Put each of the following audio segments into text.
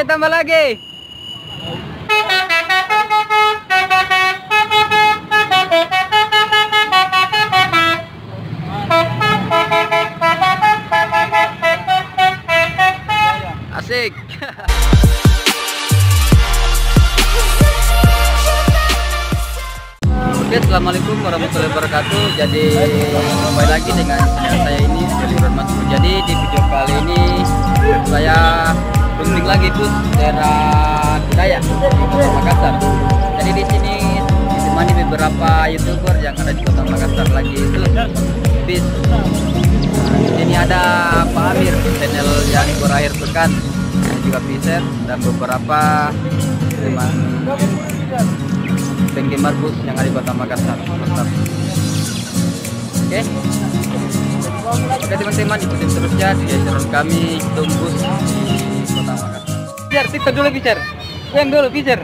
Tambah lagi. Asik. Oke, assalamualaikum warahmatullahi wabarakatuh. Jadi kembali lagi dengan saya ini Remaja. Jadi di video kali ini saya berunding lagi bus daerah jaya di Kota Makassar. Jadi di sini ditemani beberapa YouTuber yang ada di Kota Makassar lagi itu bis. Ini ada Pak Amir, channel yang berakhir pekan, juga Piser dan beberapa teman penggemar bus yang ada di Kota Makassar. Oke teman-teman, ikutin terus ya di channel kami Tumbus di Kota Makassar. Piser, tiktok dulu Piser. Yang dulu Piser.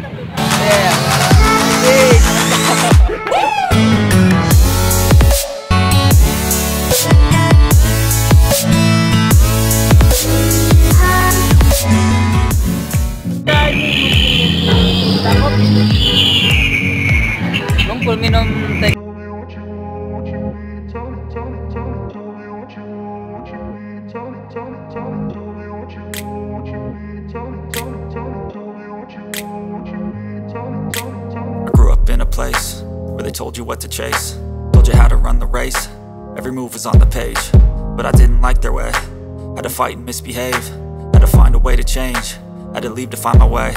Ya. Ngumpul minum teh. Place where they told you what to chase, told you how to run the race. Every move was on the page, but I didn't like their way. Had to fight and misbehave, had to find a way to change, had to leave to find my way.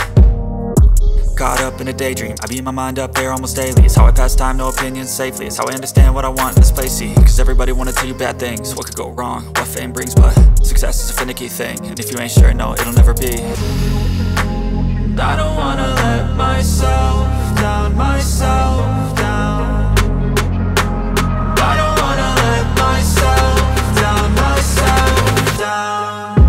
Caught up in a daydream, I beat my mind up there almost daily. It's how I pass time, no opinions safely. It's how I understand what I want in this place, see. Cause everybody wanna tell you bad things, what could go wrong, what fame brings. But success is a finicky thing, and if you ain't sure, no, it'll never be. I don't wanna let myself down, myself down. I don't wanna let myself down, myself down.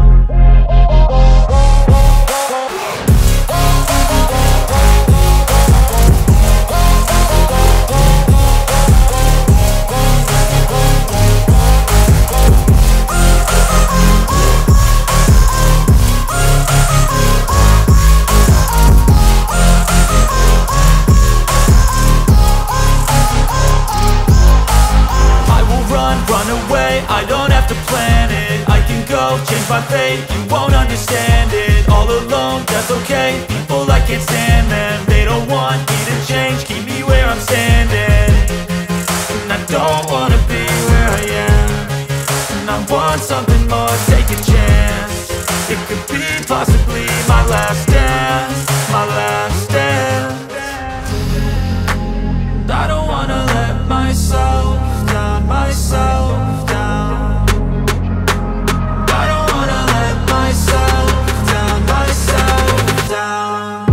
Run away, I don't have to plan it. I can go, change my fate, you won't understand it. All alone, that's okay, people I can't stand them. They don't want me to change, keep me where I'm standing. And I don't wanna be where I am, and I want something more, take a chance. It could be possibly my last dance, my last dance. And I don't wanna let myself down, myself down. I don't wanna let myself down, myself down.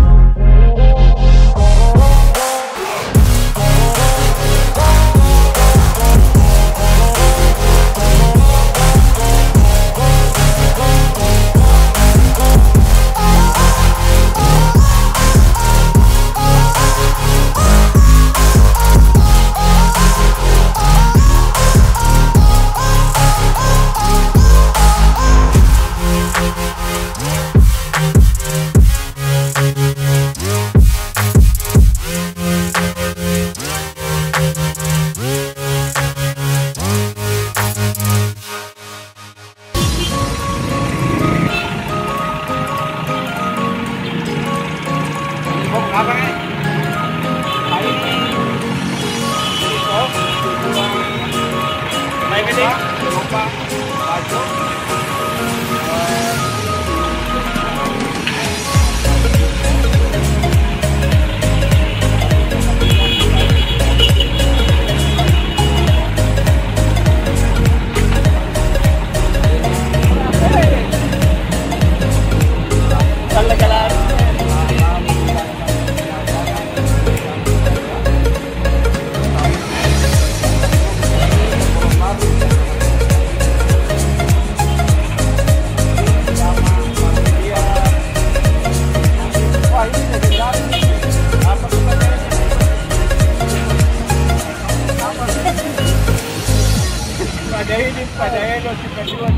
ini pada elo super dua.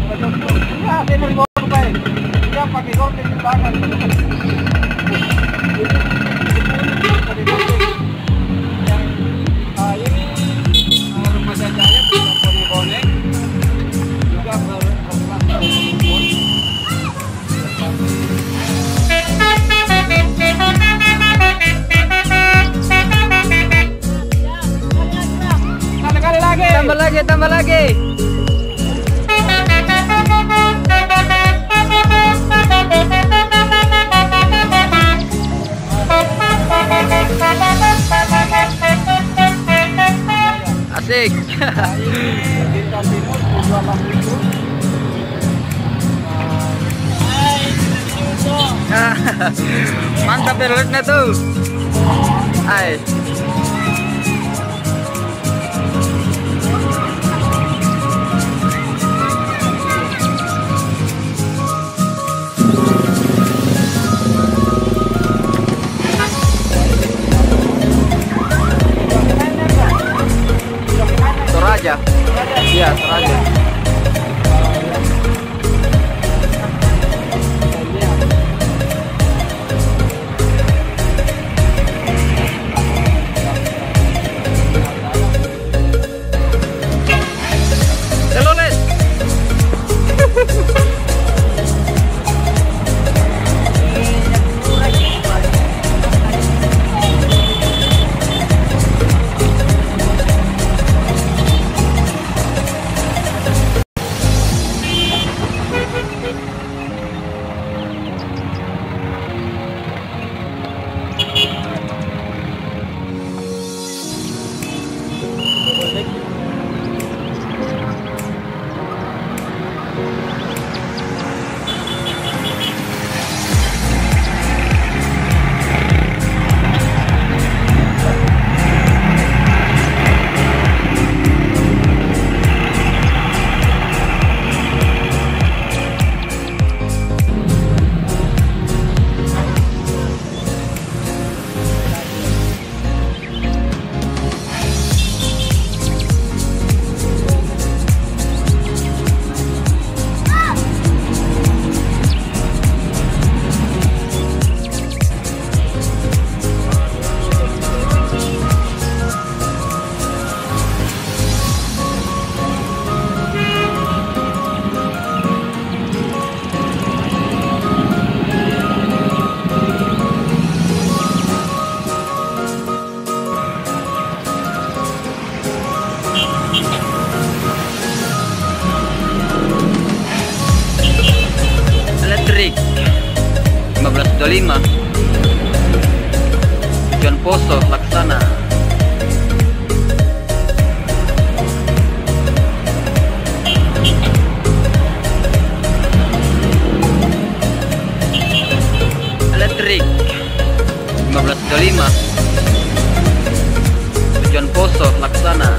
Ya, dia mau dibawa ke baik. Dia pakai rote di belakang. Ini Remaja Jaya bonek juga tambah lagi. Asik. Mantap teloletnya tuh. Hai. Toraja. Iya, Toraja. Telolet. Elektrik 1525 tujuan Poso Laksana. Elektrik 1525 tujuan Poso Laksana.